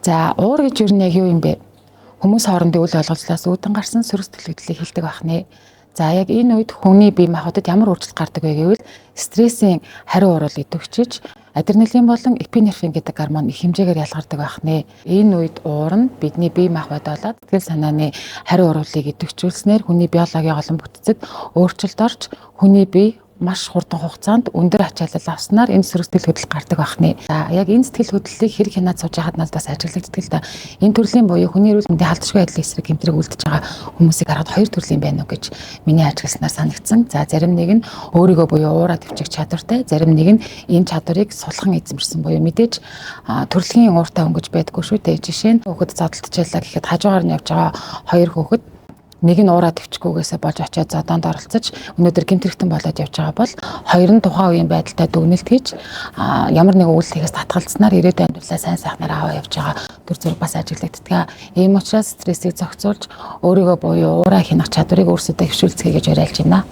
За уур гэж юу нэг юу юм бэ? Хүмүүс хоорондын үйл ойлголцоос үүдэн гарсан сөрөг сэтгэлдлийг хэлдэг байна. За яг энэ үед хүний бие махбодод ямар өөрчлөлт гардаг вэ гэвэл стрессийн хариу урвал идэвхжиж адреналин болон эпинефрин гэдэг гормон их хэмжээгээр ялгардаг байна. Энэ үед уур нь бидний бие махбод болоод сэтгэл санааны хариу урвалыг идэвхжүүлснээр хүний биологийн олон бүтцэд өөрчлөлт орж хүний бие маш хурдан хугацаанд өндөр ачаалал авснаар энэ сөрөг сэтгэл хөдлөл гардаг байна. За яг энэ сэтгэл хөдлөлийг хэрэг хянаад сууж байхад надаас ажиглагддаг л да. Энэ төрлийн буюу хүний эрүүл мэндийн халдшгүй байдлын эсрэг гэмтрэг үлдэж байгаа хүмүүсийг харахад хоёр төрлийн байна уу гэж миний ажигласнаар санагдсан. За зарим нэг нь өөрийгөө буюу уураа төвчих чадвартай, зарим нэг нь энэ чадварыг сулхан эзэмшсэн буюу мэдээж төрөлхийн ууртай өнгөж байдаггүй шүү дээ. Жишээ нь хүүхэд задлтжээлаа гэхэд хажуугаар нь явж байгаа хоёр хүүхэд нэг нь уураа төвчгүйгээсээ болж очиод зодоонд оролцож өнөөдөр гэмтэрхтэн болоод явж байгаа бол хоёр нь тухайн үеийн байдалтай дүгнэлт хийж ямар нэгэн үйлдэлээс татгалцснаар ирээдүйн амьдралаа сайн сайхнаар аваа явж байгаа төр зүрх бас ажиглагддаг. Ийм учраас стрессийг зохицуулж өөрийгөө буюу уураа хянах чадварыг өөрсдөө хөвшүүлцгээе гэж уриалж байна.